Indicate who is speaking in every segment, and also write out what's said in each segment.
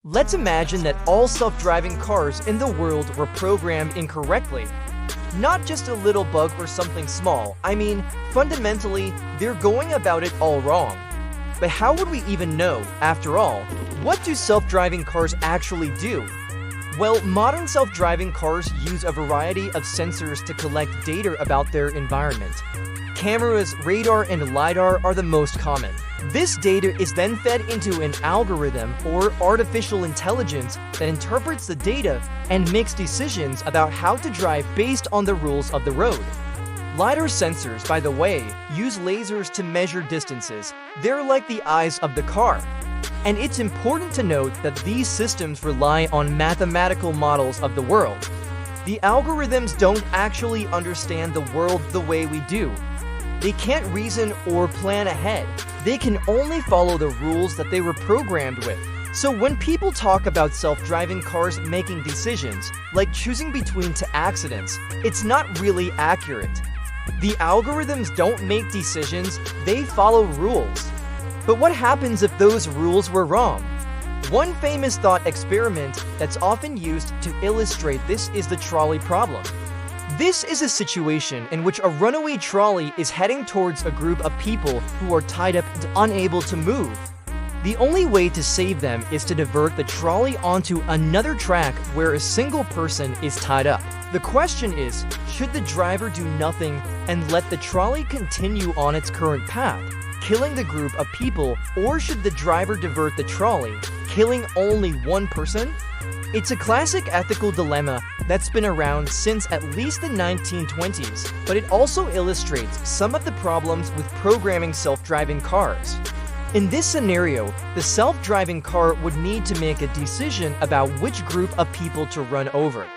Speaker 1: Let's imagine that all self-driving cars in the world were programmed incorrectly. Not just a little bug or something small, I mean, fundamentally, they're going about it all wrong. But how would we even know, after all, what do self-driving cars actually do? Well, modern self-driving cars use a variety of sensors to collect data about their environment. Cameras, radar, and LiDAR are the most common. This data is then fed into an algorithm or artificial intelligence that interprets the data and makes decisions about how to drive based on the rules of the road. LiDAR sensors, by the way, use lasers to measure distances. They're like the eyes of the car. And it's important to note that these systems rely on mathematical models of the world. The algorithms don't actually understand the world the way we do. They can't reason or plan ahead. They can only follow the rules that they were programmed with. So when people talk about self-driving cars making decisions, like choosing between two accidents, it's not really accurate. The algorithms don't make decisions, they follow rules. But what happens if those rules were wrong? One famous thought experiment that's often used to illustrate this is the trolley problem. This is a situation in which a runaway trolley is heading towards a group of people who are tied up and unable to move. The only way to save them is to divert the trolley onto another track where a single person is tied up. The question is, should the driver do nothing and let the trolley continue on its current path, killing the group of people, or should the driver divert the trolley, killing only one person? It's a classic ethical dilemma that's been around since at least the 1920s, but it also illustrates some of the problems with programming self-driving cars. In this scenario, the self-driving car would need to make a decision about which group of people to run over.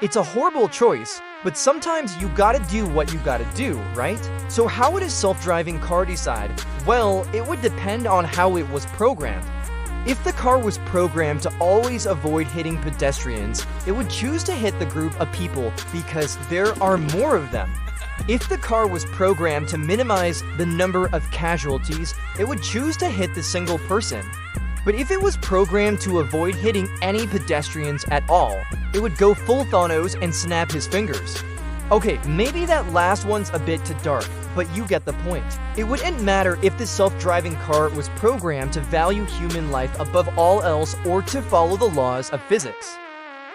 Speaker 1: It's a horrible choice, but sometimes you gotta do what you gotta do, right? So how would a self-driving car decide? Well, it would depend on how it was programmed. If the car was programmed to always avoid hitting pedestrians, it would choose to hit the group of people because there are more of them. If the car was programmed to minimize the number of casualties, it would choose to hit the single person. But if it was programmed to avoid hitting any pedestrians at all, it would go full Thanos and snap his fingers. Okay, maybe that last one's a bit too dark, but you get the point. It wouldn't matter if the self-driving car was programmed to value human life above all else or to follow the laws of physics.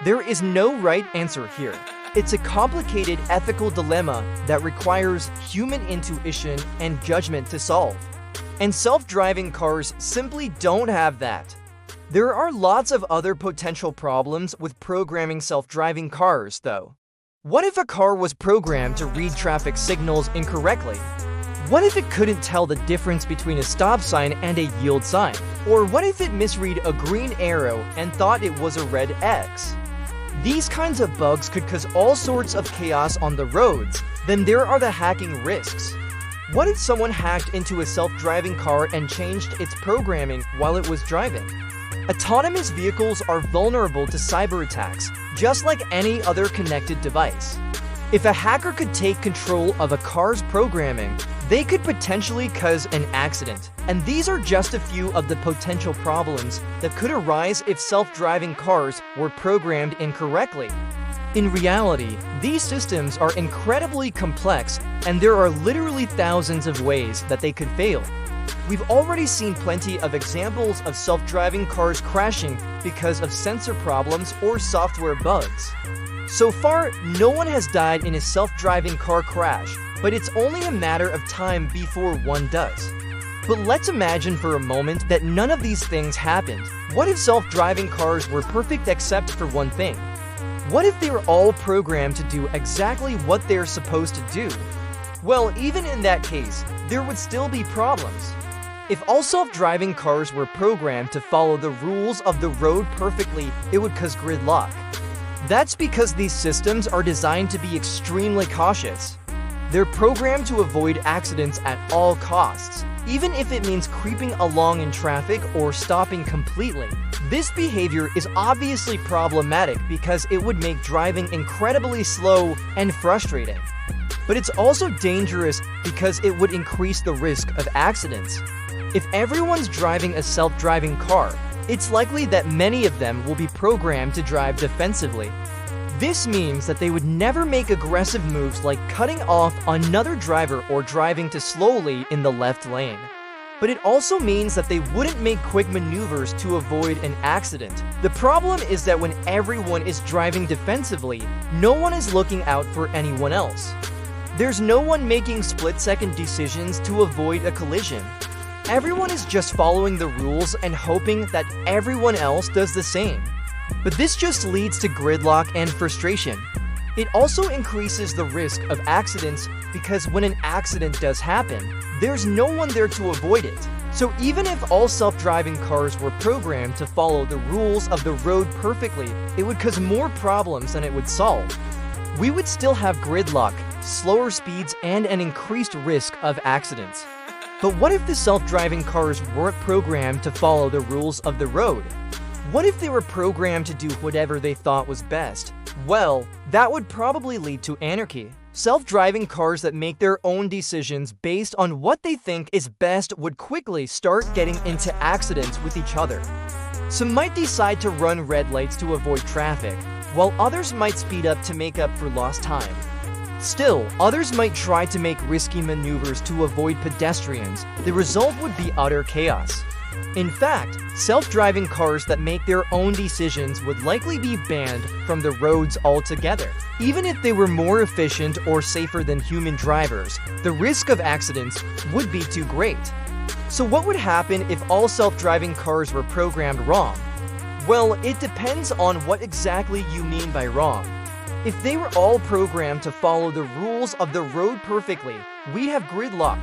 Speaker 1: There is no right answer here. It's a complicated ethical dilemma that requires human intuition and judgment to solve. And self-driving cars simply don't have that. There are lots of other potential problems with programming self-driving cars, though. What if a car was programmed to read traffic signals incorrectly? What if it couldn't tell the difference between a stop sign and a yield sign? Or what if it misread a green arrow and thought it was a red X? These kinds of bugs could cause all sorts of chaos on the roads. Then there are the hacking risks. What if someone hacked into a self-driving car and changed its programming while it was driving? Autonomous vehicles are vulnerable to cyber attacks, just like any other connected device. If a hacker could take control of a car's programming, they could potentially cause an accident. And these are just a few of the potential problems that could arise if self-driving cars were programmed incorrectly. In reality, these systems are incredibly complex, and there are literally thousands of ways that they could fail. We've already seen plenty of examples of self-driving cars crashing because of sensor problems or software bugs. So far, no one has died in a self-driving car crash, but it's only a matter of time before one does. But let's imagine for a moment that none of these things happened. What if self-driving cars were perfect except for one thing? What if they were all programmed to do exactly what they're supposed to do? Well, even in that case, there would still be problems. If all self-driving cars were programmed to follow the rules of the road perfectly, it would cause gridlock. That's because these systems are designed to be extremely cautious. They're programmed to avoid accidents at all costs, even if it means creeping along in traffic or stopping completely. This behavior is obviously problematic because it would make driving incredibly slow and frustrating. But it's also dangerous because it would increase the risk of accidents. If everyone's driving a self-driving car, it's likely that many of them will be programmed to drive defensively. This means that they would never make aggressive moves like cutting off another driver or driving too slowly in the left lane. But it also means that they wouldn't make quick maneuvers to avoid an accident. The problem is that when everyone is driving defensively, no one is looking out for anyone else. There's no one making split-second decisions to avoid a collision. Everyone is just following the rules and hoping that everyone else does the same. But this just leads to gridlock and frustration. It also increases the risk of accidents because when an accident does happen, there's no one there to avoid it. So even if all self-driving cars were programmed to follow the rules of the road perfectly, it would cause more problems than it would solve. We would still have gridlock, slower speeds, and an increased risk of accidents. But what if the self-driving cars weren't programmed to follow the rules of the road? What if they were programmed to do whatever they thought was best? Well, that would probably lead to anarchy. Self-driving cars that make their own decisions based on what they think is best would quickly start getting into accidents with each other. Some might decide to run red lights to avoid traffic, while others might speed up to make up for lost time. Still, others might try to make risky maneuvers to avoid pedestrians. The result would be utter chaos. In fact, self-driving cars that make their own decisions would likely be banned from the roads altogether. Even if they were more efficient or safer than human drivers, the risk of accidents would be too great. So what would happen if all self-driving cars were programmed wrong? Well, it depends on what exactly you mean by wrong. If they were all programmed to follow the rules of the road perfectly, we'd have gridlock.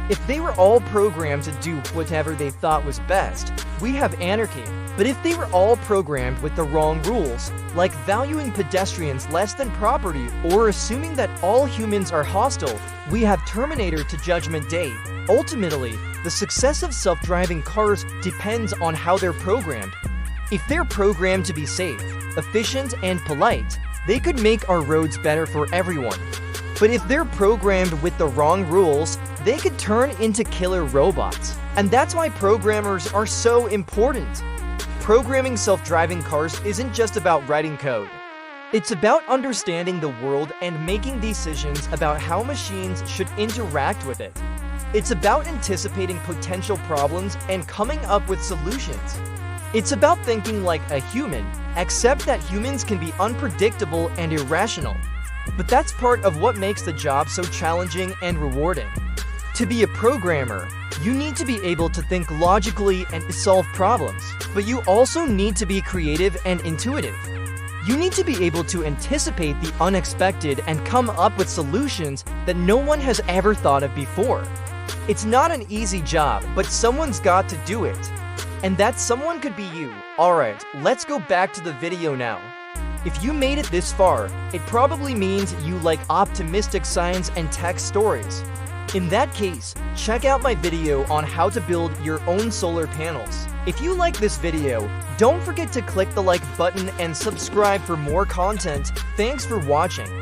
Speaker 1: If they were all programmed to do whatever they thought was best, we have anarchy. But if they were all programmed with the wrong rules, like valuing pedestrians less than property or assuming that all humans are hostile, we have Terminator to Judgment Day. Ultimately, the success of self-driving cars depends on how they're programmed. If they're programmed to be safe, efficient, and polite, they could make our roads better for everyone. But if they're programmed with the wrong rules, they could turn into killer robots. And that's why programmers are so important. Programming self-driving cars isn't just about writing code. It's about understanding the world and making decisions about how machines should interact with it. It's about anticipating potential problems and coming up with solutions. It's about thinking like a human, except that humans can be unpredictable and irrational. But that's part of what makes the job so challenging and rewarding. To be a programmer, you need to be able to think logically and solve problems, but you also need to be creative and intuitive. You need to be able to anticipate the unexpected and come up with solutions that no one has ever thought of before. It's not an easy job, but someone's got to do it. And that someone could be you. Alright, let's go back to the video now. If you made it this far, it probably means you like optimistic science and tech stories. In that case, check out my video on how to build your own solar panels. If you like this video, don't forget to click the like button and subscribe for more content. Thanks for watching.